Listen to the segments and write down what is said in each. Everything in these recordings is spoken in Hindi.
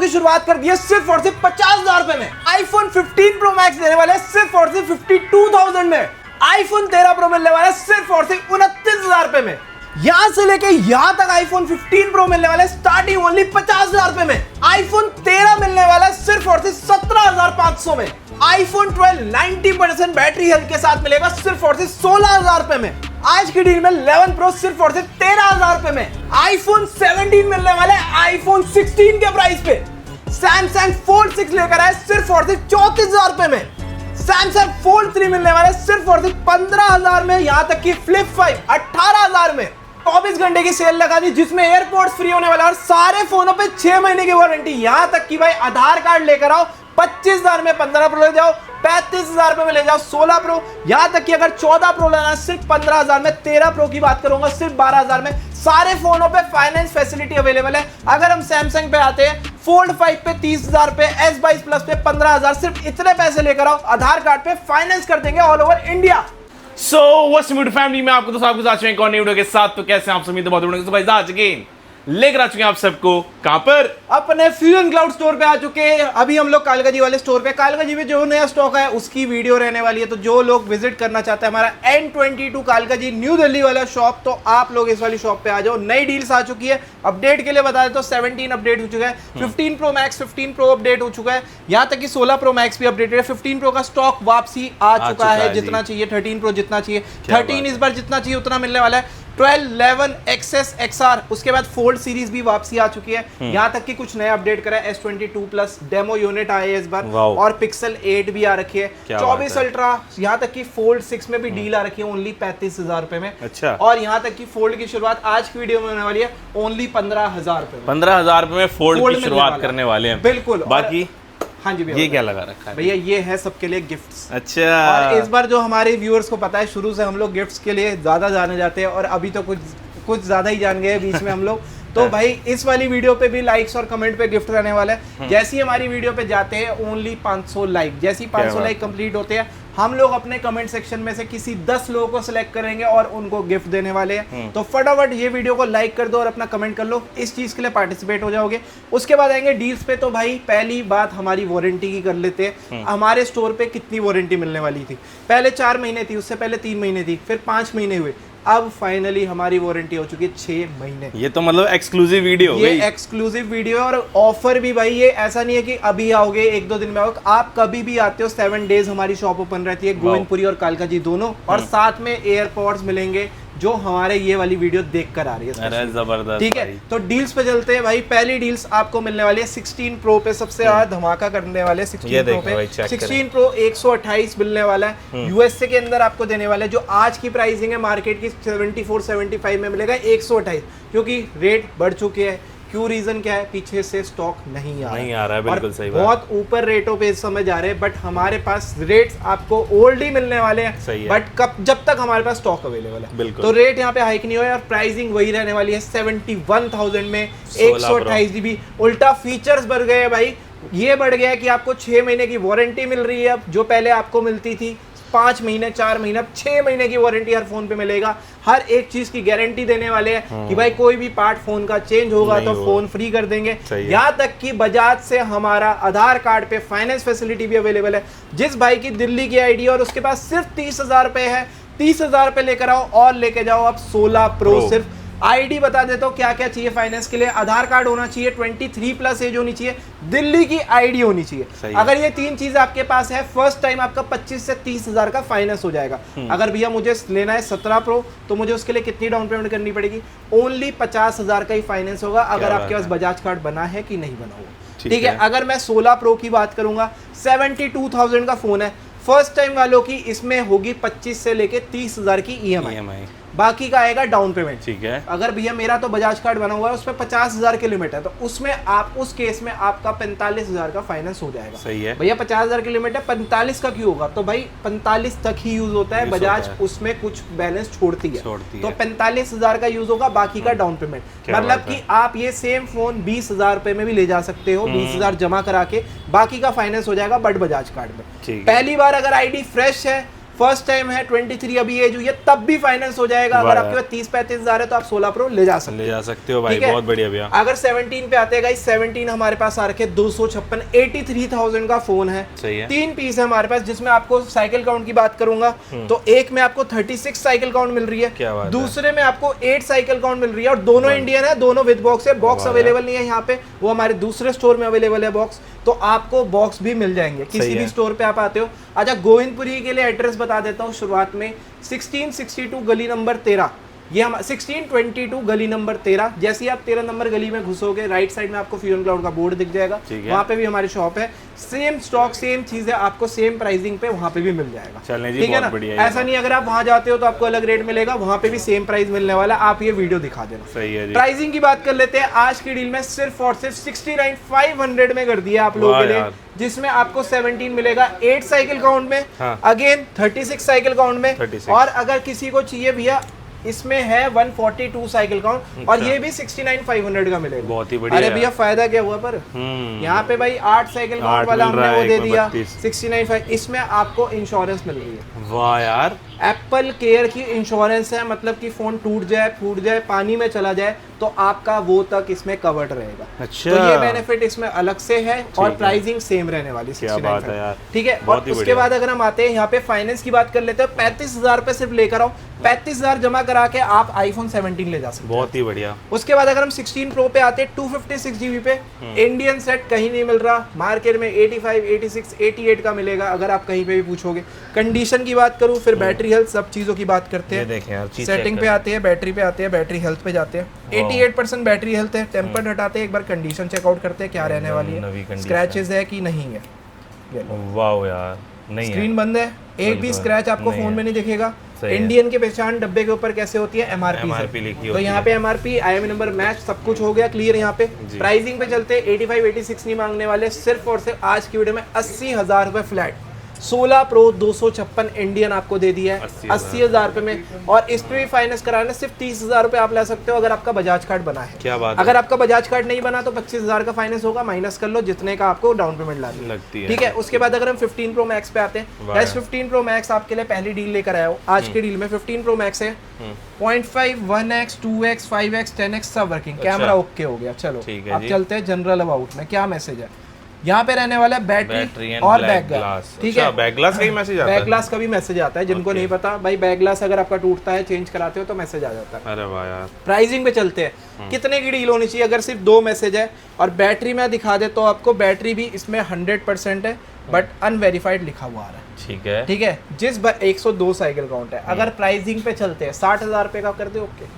की शुरुआत कर दी है सिर्फ और सिर्फ 50,000 रुपए में। आईफोन 15 प्रो मैक्स देने वाले सिर्फ और सिर्फ 52,000 में। आईफोन 13 प्रो मिलने वाला है सिर्फ और सिर्फ 29,000 रुपए में। यहां से लेके यहां तक आईफोन 15 प्रो मिलने वाला है स्टार्टिंग ओनली 50,000 रुपए में। आईफोन 13 मिलने वाला है सिर्फ और सिर्फ 17,500 में। आईफोन 12 90% बैटरी हेल्थ के साथ मिलेगा सिर्फ और सिर्फ 16,000 रुपए में। आज की डील में 11 प्रो सिर्फ और सिर्फ 13,000 रुपए में। आईफोन 17 मिलने वाला है आईफोन 16 के प्राइस पे। सैमसंग फोल्ड 6 लेकर आए सिर्फ और सिर्फ 34,000 रुपए में। सैमसंग फोल्ड 3 मिलने वाला है सिर्फ और सिर्फ 15,000 में। यहां तक कि फ्लिप 5 18,000 में। 24 घंटे की सेल लगा दी जिसमें एयरपोर्ट्स फ्री होने वाला है और सारे फोनों पे 6 महीने की वारंटी। यहां तक कि भाई आधार कार्ड लेकर आओ 25,000 में 15 प्रो ले जाओ, 35,000 रुपए में ले जाओ 16 प्रो। यहां तक कि अगर 14 प्रो लेना है सिर्फ 15,000 में। 13 प्रो की बात करूंगा सिर्फ 12,000 में। सारे फोनों पे फाइनेंस फैसिलिटी अवेलेबल है। अगर हम सैमसंग पे आते हैं फोल्ड 5 पे 30,000 पे, S22 प्लस पे 15,000, सिर्फ इतने पैसे लेकर आओ, आधार कार्ड पे फाइनेंस कर देंगे all over India. So what's new family में आपको तो आपके साथ में एक और नई वीडियो के साथ। तो कैसे आप सभी तो बहुत उड़ेंगे। तो भाई आज अगेन लेकर आ चुके हैं आप सबको कहां पर, अपने फ्यूजन क्लाउड स्टोर पे आ चुके हैं। अभी हम लोग कालकाजी वाले स्टोर पे, कालकाजी में जो नया स्टॉक है उसकी वीडियो रहने वाली है। तो जो लोग विजिट करना चाहते हैं हमारा N22 कालकाजी न्यू दिल्ली वाला शॉप, तो आप लोग इस वाली शॉप पे आ जाओ। नई डील्स आ चुकी है। अपडेट के लिए बता दें तो 17 अपडेट हो चुका है, 15 प्रो मैक्स 15 प्रो अपडेट हो चुका है, यहाँ तक कि 16 प्रो मैक्स भी अपडेटेड है। 15 प्रो का स्टॉक वापसी आ चुका है जितना चाहिए। 13 प्रो जितना चाहिए, 13 इस बार जितना चाहिए उतना मिलने वाला है। 12, 11, XS, XR, उसके बाद फोल्ड सीरीज भी वापसी आ चुकी है। यहाँ तक कि कुछ नए अपडेट करा है। S22 प्लस डेमो यूनिट आए हैं इस बार और पिक्सल 8 भी आ रखी है। 24 अल्ट्रा, यहाँ तक कि फोल्ड 6 में भी डील आ रखी है ओनली 35,000 रुपए में। अच्छा। और यहाँ तक कि फोल्ड की शुरुआत आज की वीडियो में होने वाली है ओनली 15,000 रुपए। 15,000 रुपए में फोल्ड की शुरुआत करने वाले हैं। बिल्कुल। बाकी हाँ जी भैया, ये क्या लगा रखा है भैया? ये है सबके लिए गिफ्ट्स। अच्छा। और इस बार जो हमारे व्यूअर्स को पता है शुरू से हम लोग गिफ्ट्स के लिए ज्यादा जाने जाते हैं और अभी तो कुछ ज्यादा ही जान गए बीच में हम लोग। तो भाई इस वाली वीडियो पे भी लाइक्स और कमेंट पे गिफ्ट रहने वाला है। जैसी हमारी वीडियो पे जाते हैं ओनली 500 लाइक, जैसी 500 लाइक कंप्लीट होते हैं हम लोग अपने कमेंट सेक्शन में से किसी 10 लोगों को सिलेक्ट करेंगे और उनको गिफ्ट देने वाले हैं। तो फटाफट ये वीडियो को लाइक कर दो और अपना कमेंट कर लो, इस चीज के लिए पार्टिसिपेट हो जाओगे। उसके बाद आएंगे डील्स पे। तो भाई पहली बात हमारी वारंटी की कर लेते हैं। हमारे स्टोर पे कितनी वारंटी मिलने वाली थी? पहले 4 महीने थी, उससे पहले 3 महीने थी, फिर 5 महीने हुए, अब फाइनली हमारी वारंटी हो चुकी है 6 महीने। ये तो मतलब एक्सक्लूसिव वीडियो, ये एक्सक्लूसिव वीडियो और ऑफर भी भाई। ये ऐसा नहीं है कि अभी आओगे 1-2 दिन में आओगे, आप कभी भी आते हो 7 डेज हमारी शॉप ओपन रहती है, गोविंदपुरी और कालकाजी दोनों। और साथ में एयरपोर्ट्स मिलेंगे जो हमारे ये वाली वीडियो देख कर आ रही है। अरे जबरदस्त। ठीक है, तो डील्स पे चलते हैं भाई। पहली डील्स आपको मिलने वाली है 16 प्रो पे, सबसे ज्यादा धमाका करने वाले 16 प्रो पे। 16 प्रो 128 मिलने वाला है, यूएसए के अंदर आपको देने वाला है। जो आज की प्राइसिंग है मार्केट की 74-75 में मिलेगा 128, क्योंकि रेट बढ़ चुके हैं। क्यों, रीजन क्या है? पीछे से स्टॉक नहीं आ रहा है। बिल्कुल सही बात। बहुत ऊपर रेटों पे इस समय जा रहे हैं, बट हमारे पास रेट्स आपको ओल्ड ही मिलने वाले हैं। बट कब, जब तक हमारे पास स्टॉक अवेलेबल है। तो रेट यहाँ पे हाइक नहीं हुआ है और प्राइसिंग वही रहने वाली है 71,000 में 128 GB। उल्टा फीचर्स बढ़ गए हैं भाई। ये बढ़ गया है कि आपको 6 महीने की वारंटी मिल रही है अब, जो पहले आपको मिलती थी 5 महीने 4 महीने, अब 6 महीने की वारंटी हर फोन पे मिलेगा। हर एक चीज की गारंटी देने वाले हैं कि भाई कोई भी पार्ट फोन का चेंज होगा तो फोन फ्री कर देंगे। यहाँ तक कि बजाज से हमारा आधार कार्ड पे फाइनेंस फैसिलिटी भी अवेलेबल है। जिस भाई की दिल्ली की आईडी और उसके पास सिर्फ 30,000 रुपए है, 30,000 रुपए लेकर आओ और लेके जाओ अब 16 प्रो। सिर्फ आईडी बता देता हूँ क्या क्या चाहिए फाइनेंस के लिए। आधार कार्ड होना चाहिए, 23 प्लस एज होनी चाहिए, दिल्ली की आईडी होनी चाहिए। अगर ये 3 चीज आपके पास है, फर्स्ट टाइम आपका 25 से 30,000 का फाइनेंस हो जाएगा। अगर भैया मुझे लेना है 17 प्रो तो मुझे उसके लिए कितनी डाउन पेमेंट करनी पड़ेगी? ओनली 50,000 का ही फाइनेंस होगा, अगर आपके पास बजाज कार्ड बना है कि नहीं बना हुआ। ठीक है। अगर मैं 16 प्रो की बात करूंगा, 72,000 का फोन है। फर्स्ट टाइम वालों की इसमें होगी 25 से लेके 30,000 की EMI। बाकी का आएगा डाउन पेमेंट। ठीक है। अगर भैया मेरा तो बजाज कार्ड बना हुआ है, उसमें 50,000 की लिमिट है, तो उसमें आप उस केस में आपका 45,000 का फाइनेंस हो जाएगा। सही है भैया। 50,000 की लिमिट है, 45 का क्यों होगा? तो भाई 45 तक ही यूज होता है, बजाज उसमें कुछ बैलेंस छोड़ती है। तो 45,000 का यूज होगा, बाकी का डाउन पेमेंट। मतलब कि आप ये सेम फोन 20,000 रुपए में भी ले जा सकते हो, 20,000 जमा करा के, बाकी का फाइनेंस हो जाएगा बट बजाज कार्ड में। पहली बार अगर आईडी फ्रेश है फर्स्ट टाइम है, 23 अभी एज हुई है, तब भी फाइनेंस हो जाएगा। अगर आपके पास 30-35 हजार है तो आप 16 प्रो ले जा सकते हो भाई, बहुत बढ़िया भैया। अगर 17 पे आते हैं गाइस, 17 हमारे पास आ रखे 256 83,000 का फोन है। सही है। 3 पीस है हमारे पास, जिसमें आपको साइकिल काउंट की बात करूंगा तो एक में आपको 36 साइकिल काउंट मिल रही है, क्या बात दूसरे में आपको 8 साइकिल काउंट मिल रही है, और दोनों इंडियन है, दोनों विद बॉक्स है। बॉक्स अवेलेबल नहीं है यहाँ पे, वो हमारे दूसरे स्टोर में अवेलेबल है बॉक्स, तो आपको बॉक्स भी मिल जाएंगे किसी भी स्टोर पे आप आते हो। अच्छा, गोविंदपुरी के लिए एड्रेस बता देता हूँ शुरुआत में, 1662 गली नंबर 13, ये हम 1622 गली नंबर 13। जैसे ही आप 13 नंबर गली में घुसोगे, राइट साइड में आपको फ्यूजन क्लाउड का बोर्ड दिख जाएगा, वहाँ पे भी हमारी शॉप है। सेम स्टॉक, सेम चीजें आपको सेम प्राइसिंग पे वहाँ पे भी मिल जाएगा, ठीक है ना। ऐसा नहीं अगर आप वहाँ जाते हो तो आपको अलग रेट मिलेगा, वहाँ पे भी सेम प्राइस मिलने वाला। आप ये वीडियो दिखा देना। सही है जी। प्राइसिंग की बात कर लेते हैं। आज की डील में सिर्फ और सिर्फ 69,500 में कर दिया आप लोगों के लिए, जिसमें आपको 17 मिलेगा 8 साइकिल काउंट में, अगेन 36 साइकिल काउंट में, और अगर किसी को चाहिए भैया इसमें है 142 साइकिल काउंट, और ये भी 69,500 का मिलेगा। बहुत ही बढ़िया। अरे भैया फायदा क्या हुआ पर यहाँ पे भाई 8 साइकिल काउंट वाला हमने वो दे दिया 69,500। इसमें आपको इंश्योरेंस मिल रही है। वाह यार, एप्पल केयर की इंश्योरेंस है, मतलब कि फोन टूट जाए, फूट जाए, पानी में चला जाए तो आपका वो तक इसमें कवर्ड रहेगा। अच्छा, तो ये बेनिफिट इसमें अलग से है, और प्राइसिंग सेम रहने वाली 69,500, ठीक है। और उसके बाद अगर हम आते हैं यहाँ पे फाइनेंस की बात कर लेते हैं, 35,000 रुपए सिर्फ लेकर आओ, 35,000 जमा करा के आप आईफोन 17 ले जा सकते हैं। बहुत ही बढ़िया। उसके बाद अगर हम 16 प्रो पे आते हैं, 256 GB पे, इंडियन सेट कहीं नहीं मिल रहा मार्केट में, 85, 86, 88 का मिलेगा अगर आप कहीं पे भी पूछोगे। कंडीशन की बात करूं, फिर बैटरी हेल्थ, सब चीजों की बात करते हैं। देखें यार, सेटिंग पे आते हैं, बैटरी पे आते हैं, बैटरी हेल्थ पे जाते हैं। 88% बैटरी हेल्थ है। टेम्पर हटाते हैं, एक बार कंडीशन चेकआउट करते हैं क्या रहने वाली है, स्क्रैचेस है कि नहीं है। वाह यार, नहीं स्क्रीन बंद है, एक भी स्क्रैच आपको फोन में नहीं दिखेगा। इंडियन की पहचान डब्बे के ऊपर कैसे होती है, एमआरपी लिखी तो यहाँ पे एमआरपी, आईएमई नंबर मैच, सब कुछ हो गया क्लियर। यहाँ पे प्राइसिंग पे चलते 85, 86 नहीं मांगने वाले, सिर्फ और सिर्फ आज की वीडियो में 80,000 रुपए फ्लैट। 16 प्रो 256 इंडियन आपको दे दिया है 80,000 रुपए में, और इस पे भी फाइनेंस कराने सिर्फ 30,000 रुपए आप ले सकते हो अगर आपका बजाज कार्ड बना है। क्या बात अगर आपका बजाज कार्ड नहीं बना तो 25,000 का फाइनेंस होगा, माइनस कर लो जितने का आपको डाउन पेमेंट लगती है, ठीक है। उसके बाद अगर हम 15 प्रो मैक्स पे आते हैं, गाइस 15 प्रो मैक्स आपके लिए पहली डील लेकर आया हो। आज की डील में 15 प्रो मैक्स है 0.5, 1x, 2x, 5x, 10x सब वर्किंग, कैमरा ओके हो गया। चलो अब चलते हैं जनरल अबाउट में, क्या मैसेज है यहाँ पे रहने वाला है, बैटरी और बैक ग्लास, ठीक है। बैक ग्लास का ही मैसेज आता है, बैक ग्लास का भी मैसेज आता है, जिनको नहीं पता भाई, बैक ग्लास अगर आपका टूटता है, चेंज कराते हो तो मैसेज आ जाता है। अरे वाह यार। प्राइसिंग पे चलते हैं, कितने की डील होनी चाहिए अगर सिर्फ 2 मैसेज है, और बैटरी में दिखा देता हूँ आपको, बैटरी भी इसमें 100% है, बट अनवेरीफाइड लिखा हुआ आ रहा है, ठीक है, ठीक है। जिस 102 साइकिल काउंट है, अगर प्राइसिंग पे चलते हैं 60,000 रुपए का कर दे, ओके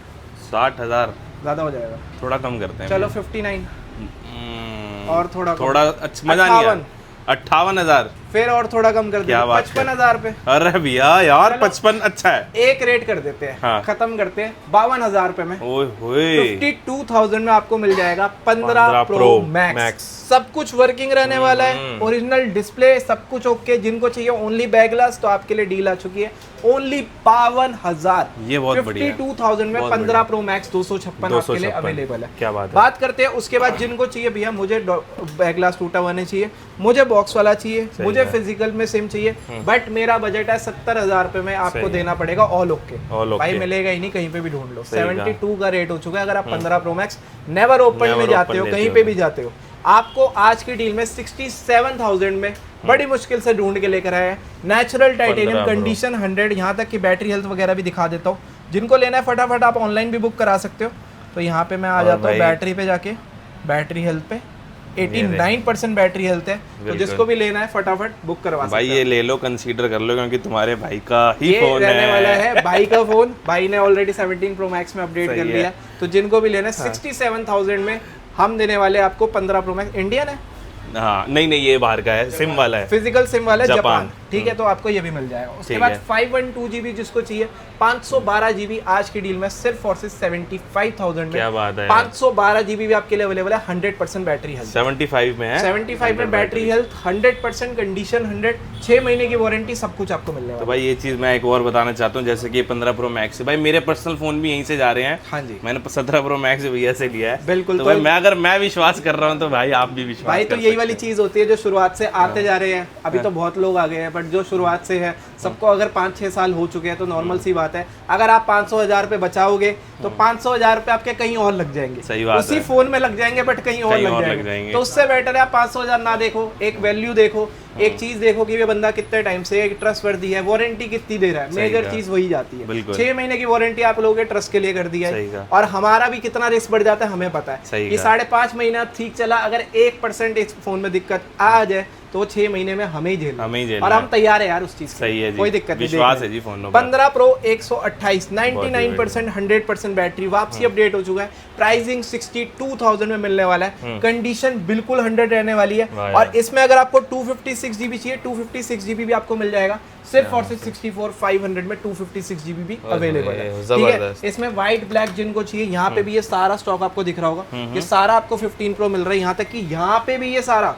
60,000 ज्यादा हो जाएगा, थोड़ा कम करते हैं, चलो 59 और थोड़ा अच्छा मजा नहीं आया, 58,000 फिर और थोड़ा कम कर दिया 55,000 पे। अरे भैया यार 55 अच्छा है, एक रेट कर देते हैं, हाँ। खत्म करते हैं 52,000 रुपए में, ओए होए 52,000 में आपको मिल जाएगा 15 प्रो मैक्स। सब कुछ वर्किंग रहने वाला है, ओरिजिनल डिस्प्ले सब कुछ ओके। जिनको चाहिए ओनली बैक ग्लास तो आपके लिए डील आ चुकी है, ओनली 52,000, ये बहुत बढ़िया, 52,000 में 15 प्रो मैक्स 256 आपके लिए अवेलेबल है। क्या बात है। बात करते हैं उसके बाद जिनको चाहिए, भैया मुझे बैक ग्लास टूटा हुआ नहीं चाहिए, मुझे बॉक्स वाला चाहिए, मुझे फिजिकल में सिम चाहिए, बट मेरा बजट है 70,000 रुपए में आपको देना पड़ेगा ऑल ओके। भाई मिलेगा ही नहीं, कहीं पे भी ढूंढ लो, 72 का रेट हो चुका है। अगर आप 15 प्रो मैक्स नेवर ओपन में जाते हो, कहीं पे भी जाते हो, आपको आज की डील में 67,000 में बड़ी मुश्किल से ढूंढ के लेकर आए हैं। नेचुरल टाइटेनियम, कंडीशन 100, यहाँ तक कि बैटरी हेल्थ वगैरह भी दिखा देता हूँ। जिनको लेना है फटाफट आप ऑनलाइन भी बुक करा सकते हो। तो यहाँ पे मैं आ जाता हूँ बैटरी पे जाके, बैटरी हेल्थ पे 89% बैटरी हेल्थ है, तो जिसको भी लेना है फटाफट बुक करवा सकते भाई, ये ले लो, कंसीडर कर लो, क्योंकि तुम्हारे भाई का ही फोन रहने वाला है, भाई का फोन। भाई ने ऑलरेडी 17 प्रो मैक्स में अपडेट कर लिया, तो जिनको भी लेना है 67,000 में हम देने वाले आपको 15 प्रो मैक्स। इंडियन है, हाँ नहीं ये बाहर का है, सिम वाला है, फिजिकल सिम वाला है, जापान, ठीक है। तो आपको ये भी मिल जाएगा। उसके बाद 512 GB जिसको चाहिए, 512 GB आज की डील में सिर्फ और सिर्फ 75,000 में। क्या बात है। 512 GB भी आपके लिए अवेलेबल है, 100% बैटरी हेल्थ, 75 में है, 75 में बैटरी हेल्थ, 100% कंडीशन 100, 6 महीने की वारंटी, सब कुछ आपको मिलने वाला है। तो भाई ये चीज मैं एक और बताना चाहता हूँ, जैसे कि 15 प्रो मैक्स है, भाई मेरे पर्सनल फोन भी यहीं से जा रहे हैं। हाँ जी, मैंने 17 प्रो मैक्स भैया से लिया है, बिल्कुल। तो मैं अगर मैं विश्वास कर रहा हूँ तो भाई आप भी विश्वास, भाई तो यही वाली चीज होती है, जो शुरुआत से आते जा रहे हैं, अभी तो बहुत लोग आ गए हैं, बट जो शुरुआत से है सबको अगर 5-6 साल हो चुके हैं तो नॉर्मल सी बात है, अगर आप 500,000 रुपए बचाओगे तो 500,000 रुपए आपके कहीं और लग जाएंगे, सही बात उसी फोन में लग जाएंगे बट कहीं और लग जाएंगे। तो उससे बेटर है आप 500,000 ना देखो, एक वैल्यू देखो, एक चीज देखो कि ये बंदा कितने टाइम से एक ट्रस्टवर्दी है, वारंटी कितनी दे रहा है, मेजर चीज वही जाती है। 6 महीने की वारंटी आप लोगों के ट्रस्ट के लिए कर दिया है, और हमारा भी कितना रिस्क बढ़ जाता है हमें पता है। ये 5.5 महीना ठीक चला, अगर 1% इस फोन में दिक्कत आ जाए तो 6 महीने में हमें ही झेलना, और हम तैयार है यार उस चीज सही है जी, कोई दिक्कत नहीं, विश्वास है जी फोन। 15 प्रो 128 99% 100% बैटरी, वापसी अपडेट हो चुका है, प्राइसिंग 62,000 में मिलने वाला है, कंडीशन बिल्कुल 100 रहने वाली है, और इसमें अगर आपको 256 GB चाहिए 256 GB भी आपको मिल जाएगा, सिर्फ और सिर्फ 64,500 में 256 GB भी अवेलेबल है, ठीक है। इसमें व्हाइट ब्लैक जिनको चाहिए, यहाँ पे भी ये सारा स्टॉक आपको दिख रहा होगा, ये सारा आपको 15 प्रो मिल रहा है, यहाँ तक कि यहाँ पे भी ये सारा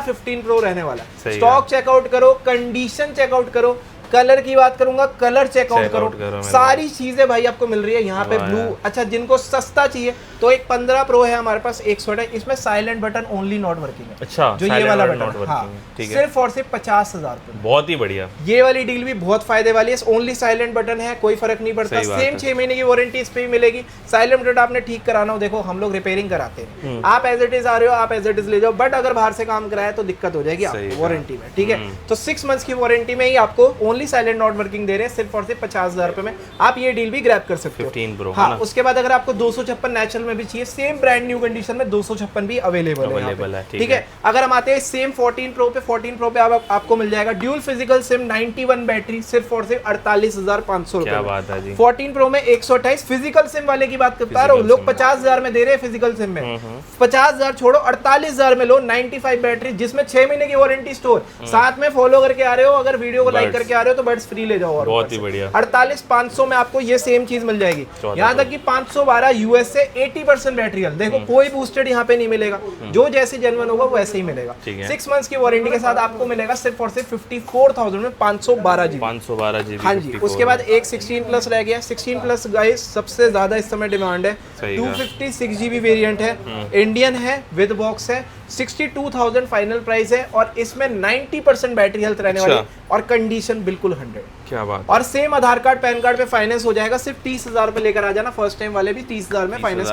15 प्रो रहने वाला है। स्टॉक चेकआउट करो, कंडीशन चेकआउट करो, कलर की बात करूंगा, कलर चेकआउट करो, सारी चीजें भाई आपको मिल रही है यहाँ पे ब्लू। अच्छा, जिनको सस्ता चाहिए तो एक 15 प्रो है हमारे पास 128, इसमें silent button only not working है। अच्छा, जो ये वाला बटन, हाँ, सिर्फ और सिर्फ 50,000 रुपए, बहुत ही बढ़िया। ये वाली डील भी बहुत फायदे वाली है, ओनली साइलेंट बटन है, कोई फर्क नहीं पड़ता, सेम 6 महीने की वारंटी इस पे भी मिलेगी। साइलेंट बटन आपने ठीक कराना हो, देखो हम लोग रिपेयरिंग कराते हैं, आप एज इट इज आ रहे हो, आप एज इट इज ले जाओ, बट अगर बाहर से काम कराया तो दिक्कत हो जाएगी आपको वारंटी में, ठीक है। तो 6 मंथ्स की वारंटी में ही आपको only silent not working they रहे हैं, सिर्फ और सिर्फ 50,000 रुपए में आप ये डील भी ग्रैब कर सकते हो। 15 प्रो, हाँ, उसके बाद अगर आपको 256 नेचुरल में भी चाहिए, सेम ब्रांड न्यू कंडीशन में 256 भी अवेलेबल है, ठीक है। अगर हम आते हैं सेम 14 प्रो पे आपको मिल जाएगा ड्यूल फिजिकल सिम 91 बैटरी, सिर्फ और सिर्फ 48,500 रुपए। क्या बात है जी। 14 प्रो में 128 फिजिकल सिम वाले की बात करता रहा हूँ, लोग 50,000 में दे रहे हैं फिजिकल सिम में, 50,000 छोड़ो 48,000 में लो, 95 बैटरी, जिसमें 6 महीने की वारंटी स्टोर, साथ में फॉलो करके आ रहे हो, अगर वीडियो को लाइक करके आ रहे हो तो बड्स फ्री ले जाओ, बहुत ही बढ़िया। 48,500 में आपको ये सेम चीज मिल जाएगी, यहाँ तक कि 512 यूएस से 80% बैटरी हेल्थ, देखो कोई बूस्टेड यहाँ पे नहीं मिलेगा, जो जैसे जेन्युइन होगा वो ऐसे ही मिलेगा। 6 मंथ्स की वारंटी के साथ आपको मिलेगा सिर्फ और सिर्फ 54,000 में 512 GB। हाँ जी, उसके बाद एक 16 प्लस रह गया, 16 प्लस गाइस सबसे ज्यादा इस समय डिमांड है, 256 GB वेरिएंट है, इंडियन है, विद बॉक्स है, 62,000 फाइनल प्राइस है, और इसमें 90% बैटरी हेल्थ रहने वाली है, और कंडीशन बिल्कुल 100। क्या बात। और सेम आधार कार्ड पैन कार्ड पे फाइनेंस हो जाएगा, सिर्फ 30,000 रुपए लेकर आ जाना, फर्स्ट टाइम वाले भी 30,000 में फाइनेंस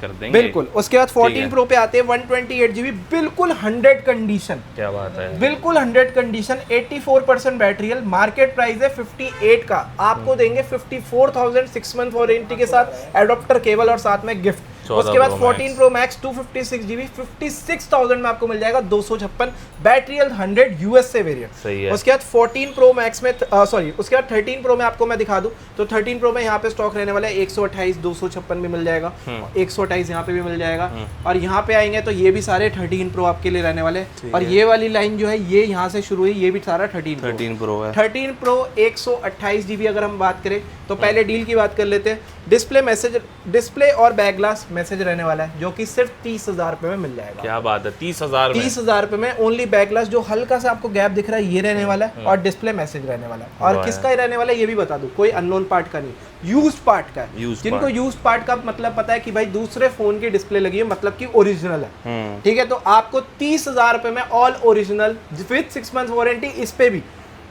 कर देंगे, बिल्कुल। उसके बाद 14 प्रो पे आते हैं 128 GB, बिल्कुल 100 कंडीशन। क्या बात है, बिल्कुल 100 condition, 84% battery health, market price है 58 का, आपको देंगे 54,000 6 मंथ वारंटी के साथ, एडोप्टर केबल और साथ में गिफ्ट। उसके बाद 14 प्रो मैक्स 256 GB 56,000 में आपको मिल जाएगा, 256 बैटरी हेल्थ 100 यूएसए वेरिएंट। उसके बाद 14 प्रो मैक्स में उसके बाद 13 प्रो में आपको मैं दिखा दूं तो 13 प्रो में यहाँ पे स्टॉक रहने वाला है 128 256 भी मिल जाएगा, 128 यहाँ पे भी मिल जाएगा, और यहाँ पे आएंगे तो ये भी सारे 13 प्रो आपके लिए रहने वाले हैं, और ये वाली लाइन जो है ये यहाँ से शुरू हुई, ये भी सारा 13 प्रो है। 13 प्रो 128 GB अगर हम बात करें तो पहले डील की बात कर लेते हैं। डिस्प्ले और बैक ग्लास मैसेज रहने वाला है, जो कि सिर्फ 30,000 रुपए में मिल जाएगा। क्या बात है, 30,000 रुपए में ओनली बैक ग्लास, जो हल्का सा आपको गैप दिख रहा है ये रहने वाला है, और डिस्प्ले मैसेज रहने वाला है, और किसका ही रहने वाला है ये भी बता दूं, कोई अननोन पार्ट का नहीं, यूज्ड पार्ट का है। जिनको यूज्ड पार्ट का मतलब पता है कि भाई दूसरे फोन की डिस्प्ले लगी है, मतलब कि ओरिजिनल है, ठीक है, तो आपको 30,000 रुपए में all original with 6 month warranty इस पे भी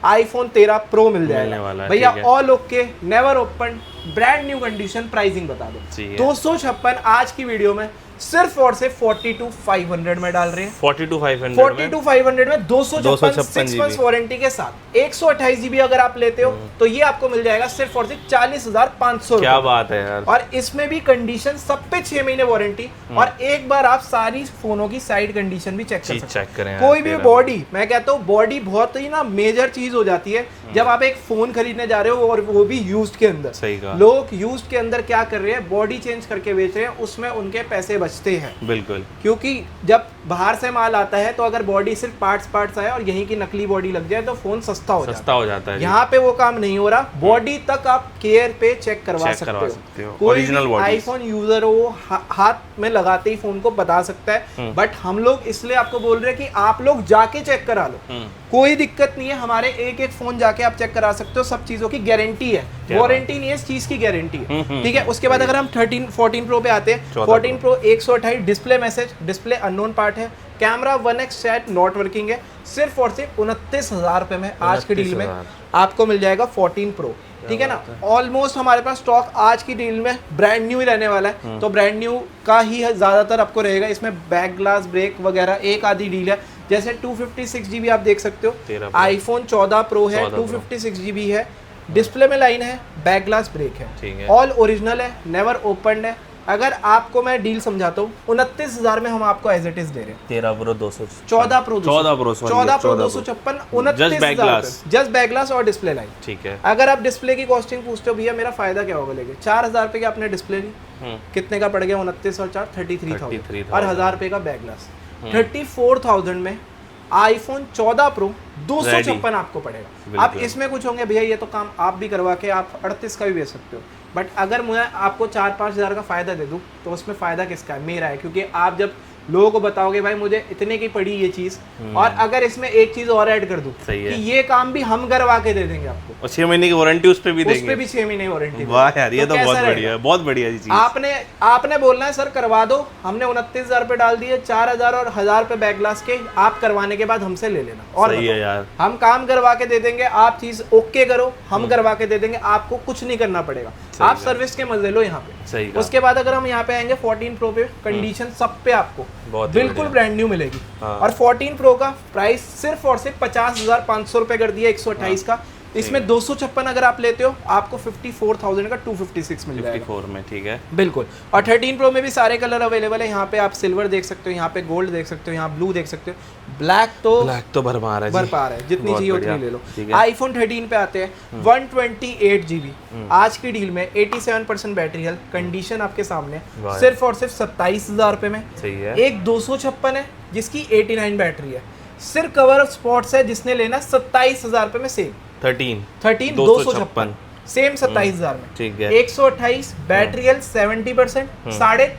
iPhone 13 Pro मिल जाएगा भैया, all okay, never open, brand new condition, pricing बता दो 256 आज की वीडियो में सिर्फ और सिर्फ 42,500 में डाल रहे हैं, 42,500 में 256 मंथ्स वारंटी के साथ 128 GB अगर आप लेते हो तो ये आपको मिल जाएगा सिर्फ और सिर्फ 40,500। क्या बात है यार, और इसमें भी कंडीशन सब पे 6 महीने वारंटी, और एक बार आप सारी फोनों की साइड कंडीशन भी चेक करें, कोई भी बॉडी, मैं कहता हूँ बॉडी बहुत ही ना मेजर चीज हो जाती है जब आप एक फोन खरीदने जा रहे हो, और वो भी यूज्ड के अंदर। सही कहा, लोग यूज्ड के अंदर क्या कर रहे हैं, बॉडी चेंज करके बेच रहे हैं, उसमें उनके पैसे बचते हैं, बिल्कुल, क्योंकि जब बाहर से माल आता है तो अगर बॉडी सिर्फ पार्ट्स आए और यहीं की नकली बॉडी लग जाए तो फोन सस्ता हो जाता है। यहाँ पे वो काम नहीं हो रहा, बॉडी तक आप केयर पे चेक करवा सकते हो। कोई आईफोन यूजर हो हाथ में लगाते ही फोन को बता सकता है, बट हम लोग इसलिए आपको बोल रहे हैं कि आप लोग जाके चेक करा लो। कोई दिक्कत नहीं है, हमारे एक एक फोन जाके आप चेक करा सकते हो, सब चीजों की गारंटी है, वारंटी नहीं है, इस चीज की गारंटी है, ठीक है। उसके बाद अगर हम 14 प्रो पे आते हैं, 14 pro 128 display message, display unknown part है, camera 1x chat not working है, सिर्फ और सिर्फ 29,000 रुपए में आज की डील में आपको मिल जाएगा 14 प्रो, ठीक है ना। ऑलमोस्ट हमारे पास स्टॉक आज की डील में ब्रांड न्यू ही रहने वाला है, तो ब्रांड न्यू का ही ज्यादातर आपको रहेगा, इसमें बैक ग्लास ब्रेक वगैरह एक आधी डील है, जैसे 256 GB आप देख सकते हो, आईफोन 14 प्रो है, 256 GB है, डिस्प्ले में लाइन है, बैक ग्लास ब्रेक है, ऑल ओरिजिनल है, नेवर ओपन है। अगर आपको मैं डील समझाता हूँ, 29,000 में हम आपको एज इट इज दे रहे हैं। 13 pro 14 pro 256, 29,000 just back glass और डिस्प्ले लाइन, ठीक है। अगर आप डिस्प्ले की कॉस्टिंग पूछते हो, भैया मेरा फायदा क्या होगा लेके, 4,000 रुपए की आपने डिस्प्ले ली, कितने का पड़ गया, 29 और 4 33,000 और 1,000 रुपए का बैक ग्लास, 34,000 में आईफोन 14 प्रो 256 आपको पड़ेगा। अब इसमें कुछ होंगे भैया ये तो काम आप भी करवा के आप 38 का भी बेच सकते हो, बट अगर मैं आपको 4-5 हज़ार का फायदा दे दूं तो उसमें फायदा किसका है, मेरा है, क्योंकि आप जब लोगों को बताओगे भाई मुझे इतने की पड़ी ये चीज, और अगर इसमें एक चीज और ऐड कर दूं कि ये काम भी हम करवा के दे देंगे आपको, और 6 महीने की वारंटी उस पे भी देंगे, उस पे भी 6 महीने की वारंटी। वाह यार, ये तो बहुत बढ़िया है, बहुत बढ़िया चीज। आपने बोलना है सर करवा दो, हमने 29,000 रुपए डाल दिए, 4,000 और 1,000 रुपए बैक ग्लास के आप करवाने के बाद हमसे ले लेना, और सही है यार, हम काम करवा के दे देंगे, आप चीज ओके करो, हम करवा के दे देंगे, आपको कुछ नहीं करना पड़ेगा, आप सर्विस के मजे लो यहाँ पे। उसके बाद अगर हम यहाँ पे आएंगे 14 प्रो पे, कंडीशन सब पे आपको बिल्कुल ब्रांड न्यू मिलेगी, और 14 प्रो का प्राइस सिर्फ और सिर्फ 50,500 रुपए कर दिया 128 का, इसमें 256 अगर आप लेते हो आपको 54,000 का 256 मिल जाएगा 54 में, ठीक है बिल्कुल। और 13 प्रो में भी सारे कलर अवेलेबल है, यहाँ पे आप सिल्वर देख सकते हो, यहाँ पे गोल्ड देख सकते हो, यहाँ ब्लू देख सकते हो, ब्लैक तो भरपार है, जितनी चाहिए उतनी ले लो। आईफोन 13 पे आते हैं 128 GB, आज की डील में 87% बैटरी हेल्थ, कंडीशन आपके सामने सिर्फ और सिर्फ 27,000 रुपए में। सही है। एक 256 है जिसकी 89 बैटरी है, सिर्फ कवर स्पॉट्स है जिसने लेना 27,000 रुपए में, सेम 13 256 सेम 27,000 में, ठीक है। 128 बैटरी हेल्थ 70%,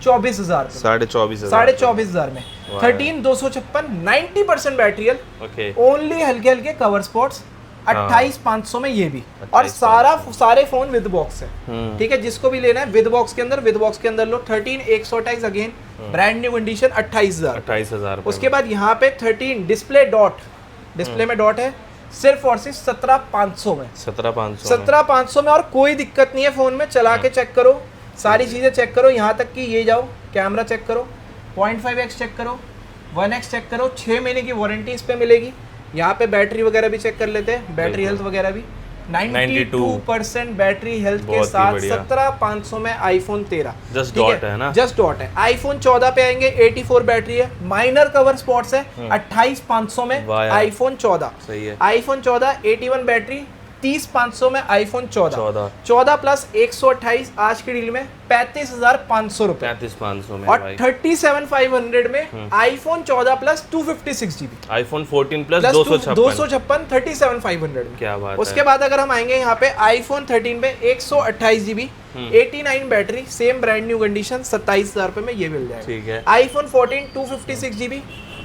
24,500 में 13 256 90% बैटरी हेल्थ, ओनली हल्के हल्के कवर स्पॉट्स 28,500 में ये भी, और सारे फोन विद बॉक्स है, ठीक है। जिसको भी लेना है विद बॉक्स के अंदर लो। 13 128 अगेन ब्रांड न्यू कंडीशन 28,000। उसके बाद यहाँ पे 13 डिस्प्ले में डॉट है, सिर्फ और सिर्फ 17,500 में, 17,500 में, और कोई दिक्कत नहीं है फोन में, चला के चेक करो, सारी चीजें चेक करो, यहाँ तक कि ये जाओ कैमरा चेक करो, 0.5x चेक करो, 1x चेक करो, 6 महीने की वारंटी इस पे मिलेगी। यहाँ पे बैटरी वगैरह भी चेक कर लेते हैं, बैटरी हेल्थ वगैरह भी 92% बैटरी हेल्थ के साथ 17,500 में आईफोन 13 जस्ट डॉट है ना, जस्ट डॉट है। आईफोन 14 पे आएंगे 84 बैटरी है, माइनर कवर स्पॉट्स है 28,500 में आईफोन 14, सही है। आईफोन 14 81 बैटरी 30,500 में आईफोन 14 प्लस 128 आज की डील में 35,500 रुपए, 35,500 में, और 37,500 में iPhone 14 plus 256 GB, iPhone 14 plus 256 37,500 में, क्या बात। उसके बाद अगर हम आएंगे यहाँ पे आईफोन 13 पे 128 GB 89 battery, same brand new condition 27,000 रुपए में ये मिल जाएगा, ठीक है। IPhone 14 256 GB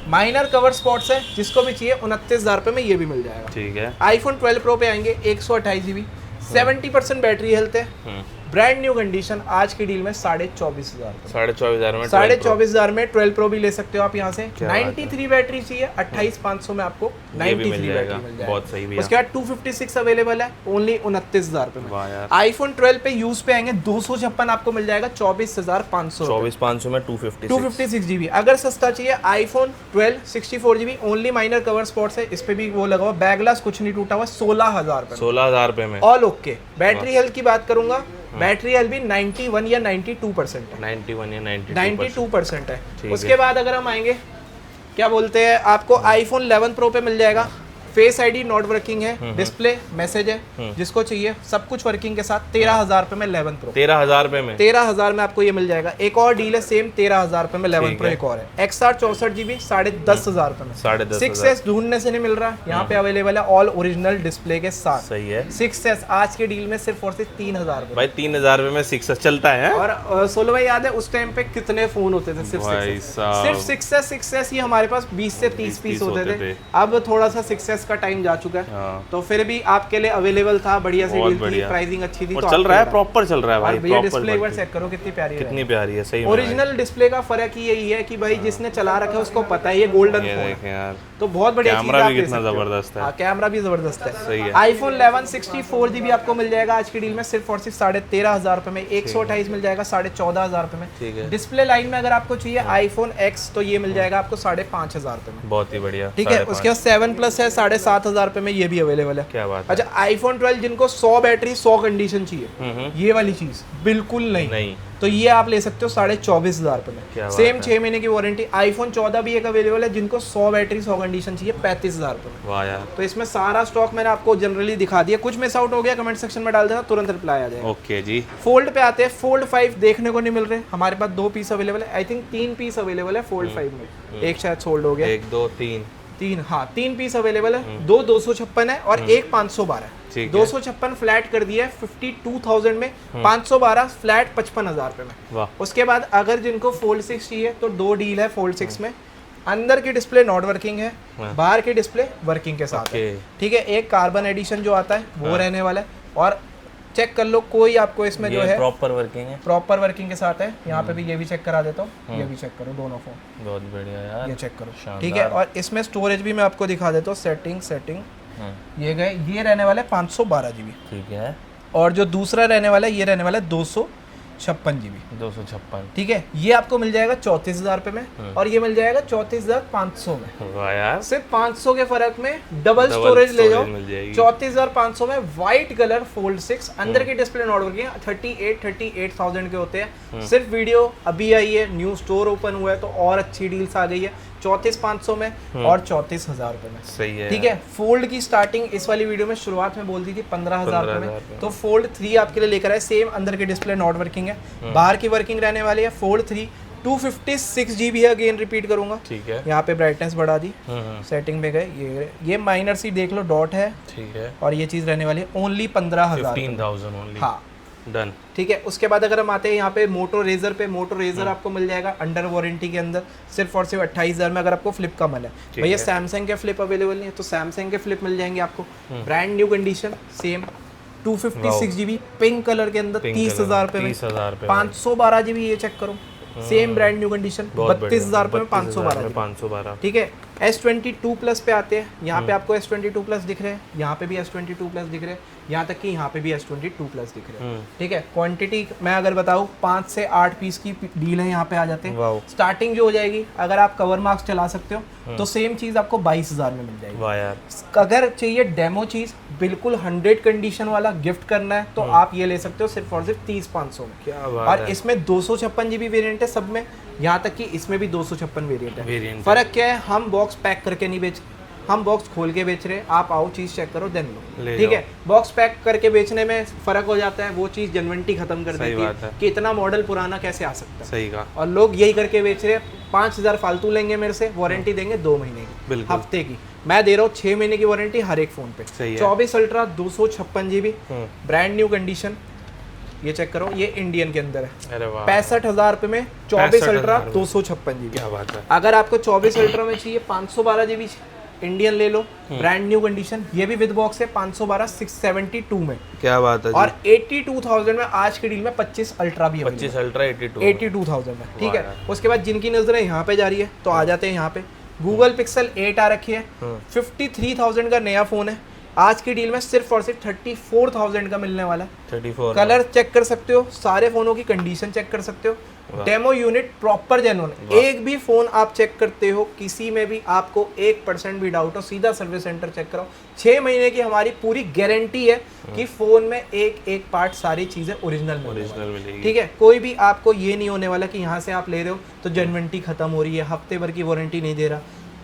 minor cover spots है, जिसको भी चाहिए 29,000 रुपए में ये भी मिल जाएगा, ठीक है। आईफोन 12 प्रो पे आएंगे 128 GB 70% बैटरी हेल्थ है, ब्रांड न्यू कंडीशन आज की डील में 24,500 24,500 में 12 प्रो भी ले सकते हो आप यहाँ से। 93 बैटरी चाहिए 28,500 में आपको 93 बैटरी मिल जाएगा, बहुत सही भैया। उसके बाद 256 अवेलेबल है ओनली 29,000 रुपए में। आईफोन 12 पे यूज पे आएंगे 256 आपको मिल जाएगा 24,500 में 256 GB। अगर सस्ता चाहिए iPhone 12 64 GB only minor cover spots है, इस पे भी वो लगा हुआ, बैक ग्लास कुछ नहीं टूटा हुआ, 16,000 रुपए में ऑल ओके। बैटरी हेल्थ की बात करूंगा, बैटरी हेल्थ भी 91 या 92% है, 92% है। उसके बाद अगर हम आएंगे क्या बोलते हैं, आपको आईफोन 11 प्रो पे मिल जाएगा, फेस आईडी नॉट वर्किंग है, डिस्प्ले मैसेज है, जिसको चाहिए सब कुछ वर्किंग के साथ 13,000 रुपए में 11 प्रो, 13,000 में आपको ये मिल जाएगा। एक और डील है सेम 13,000 रुपए में 11 प्रो, एक और है XR 64 GB 10,500 रुपए में। 6S ढूंढने से नहीं मिल रहा, यहाँ पे अवेलेबल है ऑल ओरिजिनल डिस्प्ले के साथ, सही है। 6S आज के डील में सिर्फ और सिर्फ 3,000 भाई, 3,000 रुपए में 6S चलता है। और सोलो भाई याद है उस टाइम पे कितने फोन होते थे, सिर्फ 6S ये हमारे पास 20 से 30 पीस होते थे, अब थोड़ा सा 6S प्रोसेस का टाइम जा चुका है, तो फिर भी आपके लिए अवेलेबल था, बढ़िया सी डील थी, प्राइसिंग अच्छी थी, तो चल रहा है, प्रॉपर चल रहा है भाई। भैया डिस्प्ले एक बार चेक करो कितनी प्यारी है, कितनी प्यारी है सही। ओरिजिनल डिस्प्ले का फर्क ही यही है कि भाई जिसने चला रखा है उसको पता है ये गोल्डन फोन है यार, तो बहुत बढ़िया चीज है। कैमरा भी कितना जबरदस्त है, कैमरा भी जबरदस्त है, सही है। आईफोन 11 64GB आपको मिल जाएगा आज की डील में सिर्फ और सिर्फ 13,500 रुपए में, 128 मिल जाएगा 14,500 रुपए में। डिस्प्ले लाइन में अगर आपको चाहिए आईफोन X तो ये मिल जाएगा आपको 5,500 रुपए में, बहुत ही बढ़िया। ठीक है। उसके बाद 7 प्लस है 7,500 रुपए में, ये भी अवेलेबल है। क्या बात। अच्छा आईफोन 12 जिनको 100 बैटरी 100 कंडीशन चाहिए, ये वाली चीज बिल्कुल नहीं, तो ये आप ले सकते हो 24,500 रुपए में, सेम 6 महीने की वारंटी। आईफोन 14 भी एक अवेलेबल है जिनको 100 बैटरी 100 कंडीशन चाहिए 35,000 रुपए में। वाह यार, तो इसमें सारा स्टॉक मैंने आपको जनरली दिखा दिया, कुछ मिस आउट हो गया कमेंट सेक्शन में डाल देना, तुरंत रिप्लाई आ जाएगा। ओके जी। फोल्ड पे आते हैं, फोल्ड 5 देखने को नहीं मिल रहे हमारे पास, 2 पीस अवेलेबल है, आई थिंक 3 पीस अवेलेबल है फोल्ड 5 में, एक शायद सोल्ड हो गया, 1 2 3 हाँ 3 पीस अवेलेबल है, 2 256 है और एक 512 है। 256 फ्लैट कर दिया है 52,000 में, 512 फ्लैट 55,000 रुपए में। उसके बाद अगर जिनको फोल्ड 6 चाहिए तो 2 डील है फोल्ड 6 में, अंदर की डिस्प्ले नॉट वर्किंग है, बाहर की डिस्प्ले वर्किंग के साथ है, ठीक है। एक कार्बन एडिशन जो आता है वो रहने वाला है, और चेक कर लो कोई आपको इसमें जो है प्रॉपर वर्किंग है, प्रॉपर वर्किंग के साथ है। यहाँ पे भी ये भी चेक करा देता हूँ, ये भी चेक करो, दोनों फोन बहुत बढ़िया यार, ये चेक करो, ठीक है। और इसमें स्टोरेज भी मैं आपको दिखा देता हूँ, सेटिंग ये गए, ये रहने वाला है 512GB, ठीक है। और जो दूसरा रहने वाला है ये रहने वाला है 256GB, 256, ठीक है। ये आपको मिल जाएगा 34,000 रुपए में, और ये मिल जाएगा 34,500 में। वाह यार, सिर्फ 500 के फर्क में डबल स्टोरेज ले जाओ, 34,500 में। व्हाइट कलर फोल्ड 6, अंदर की डिस्प्ले नॉट वर्किंग, 38,000 के होते हैं। सिर्फ वीडियो अभी आई है, न्यू स्टोर ओपन हुआ है तो और अच्छी डील्स आ गई है, 34,500 में और 34,000 रुपए में, सही है, ठीक है। फोल्ड की स्टार्टिंग इस वाली वीडियो में शुरुआत में बोल दी थी 15,000 रुपए में, तो फोल्ड 3 आपके लिए लेकर आए, सेम अंदर की डिस्प्ले नॉट वर्किंग है, बाहर की वर्किंग रहने वाली है। फोल्ड 3 256GB है, अगेन रिपीट करूंगा, ठीक है। यहाँ पे ब्राइटनेस बढ़ा दी, सेटिंग में गए, ये माइनर सी देख लो डॉट है, ठीक है। और ये चीज रहने वाली है ओनली 15,000, हाँ डन, ठीक है। उसके बाद अगर हम आते हैं यहाँ पे मोटो रेजर पे, मोटो रेजर आपको मिल जाएगा अंडर वारंटी के अंदर सिर्फ और सिर्फ 28,000 में, अगर आपको फ्लिप का मन है। भैया सैमसंग के फ्लिप अवेलेबल नहीं है तो सैमसंग के फ्लिप मिल जाएंगे आपको, brand new condition, same 256GB pink colour के अंदर 30,000 रुपए में, 512GB, ये चेक करो, सेम ब्रांड न्यू कंडीशन 32,000 रुपए में 512, ठीक है। S22 प्लस पे आते हैं, यहाँ पे आपको S22 प्लस दिख रहे हैं, यहाँ पे भी S22 प्लस दिख रहे हैं, यहाँ तक कि यहाँ पे भी S22 प्लस दिख रहे हैं, ठीक है। क्वांटिटी मैं अगर बताऊँ 5 से 8 पीस की डील है, यहाँ पे आ जाते हैं। स्टार्टिंग जो हो जाएगी, अगर आप कवर मार्क्स चला सकते हो तो सेम चीज आपको 22,000 में मिल जाएगी। अगर चाहिए डेमो चीज बिल्कुल 100 कंडीशन वाला गिफ्ट करना है तो आप ये ले सकते हो सिर्फ और सिर्फ 30,500 में। क्या बात और है। इसमें 256GB वेरिएंट है सब में, यहाँ तक कि इसमें भी 256 वेरिएंट है। फर्क क्या है, हम बॉक्स पैक करके नहीं बेच, हम बॉक्स खोल के बेच रहे हैं, आप आओ चीज चेक करो देन लो, ठीक है। बॉक्स पैक करके बेचने में फर्क हो जाता है, वो चीज जेन्युइनिटी खत्म कर देती है कि इतना मॉडल पुराना कैसे आ सकता है, सही कहा। और लोग यही करके बेच रहे हैं, 5,000 फालतू लेंगे मेरे से, वारंटी देंगे 2 महीने की, हफ्ते की। मैं दे रहा हूँ 6 महीने की वारंटी हर एक फोन पे। 24 ultra 256GB brand new condition, ये चेक करो, ये इंडियन के अंदर है, 65,000 रुपए में 24 अल्ट्रा 256GB। क्या बात है। अगर आपको 24 अल्ट्रा में चाहिए 512GB इंडियन ले लो, ब्रांड न्यू कंडीशन, ये भी विद बॉक्स है 512 672 में। क्या बात है। और 82,000 में आज की डील में 25 अल्ट्रा भी है, 25 अल्ट्रा 82,000 में, ठीक है। उसके बाद जिनकी नजरें यहाँ पे जा रही है तो आ जाते हैं यहाँ पे, गूगल पिक्सल 8 आ रखी है, 53,000 का नया फोन है, आज की डील में सिर्फ और सिर्फ 34,000 का मिलने वाला है। 34 कलर चेक कर सकते हो, सारे फोनों की कंडीशन चेक कर सकते हो, डेमो यूनिट प्रॉपर जेन्युइन, एक भी फोन आप चेक करते हो किसी में भी आपको 1% भी डाउट हो, सीधा सर्विस सेंटर चेक करो। 6 महीने की हमारी पूरी गारंटी है कि फोन में एक एक पार्ट सारी चीजें ओरिजिनल मिलेगी, ठीक है। कोई भी आपको ये नहीं होने वाला कि यहाँ से आप ले रहे हो तो जेन्युइनिटी खत्म हो रही है, हफ्ते भर की वारंटी नहीं दे रहा।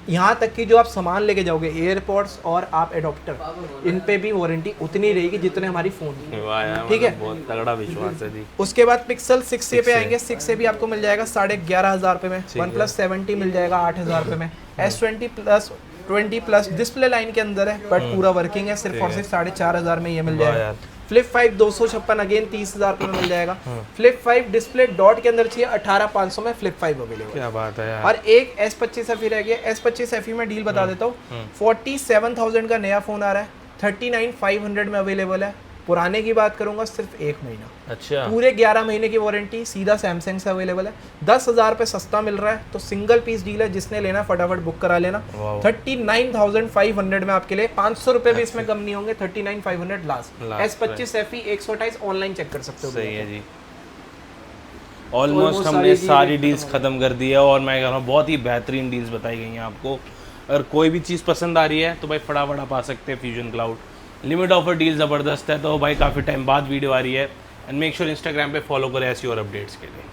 यहाँ तक कि जो आप सामान लेके जाओगे, एयरपॉड्स और आप एडॉप्टर, इन पे भी वारंटी उतनी रहेगी जितने हमारी फोन की, ठीक है। बहुत तगड़ा विश्वास है जी। उसके बाद पिक्सल 6A पे आएंगे, 6A भी आपको मिल जाएगा 11,500 रुपए में, OnePlus 70 मिल जाएगा 8,000 रुपए में, S20 प्लस डिस्प्ले लाइन के अंदर है बट पूरा वर्किंग है, सिर्फ और सिर्फ 4,500 में ये मिल जाएगा। फ्लिप 5 256 अगेन 30,000 रुपये में मिल जाएगा। फ्लिप 5 डिस्प्ले डॉट के अंदर चाहिए 18,500 में फ्लिप 5 अवेलेबल। क्या बात है यार। और एक S25 FE रह गया। S25 FE में डील बता देता हूँ, 47,000 का नया फोन आ रहा है, 39,500 में अवेलेबल है। पुराने की बात करूंगा सिर्फ 1 महीना, अच्छा पूरे 11 महीने की वारंटी, सीधा सैमसंग से अवेलेबल है। 10,000 रुपये सस्ता मिल रहा है, तो सिंगल पीस डील है, जिसने लेना फटाफट बुक करा लेना। 39,500 में आपके लिए 500 रुपये भी इसमें कम नहीं होंगे। 39,500 last. S25 FE 128 online check कर सकते हो। सही है जी। ऑलमोस्ट हमने सारी डील्स खत्म कर दी है और मैं कह रहा हूँ बहुत ही बेहतरीन डील्स बताई गई हैं आपको। अगर कोई भी चीज़ पसंद आ रही है तो भाई फटाफट आप आ सकते हैं fusion cloud. Limit offer deal ज़बरदस्त है, तो भाई काफ़ी टाइम बाद वीडियो आ रही है। एंड मेक श्योर इंस्टाग्राम पे फॉलो करें ऐसी और अपडेट्स के लिए।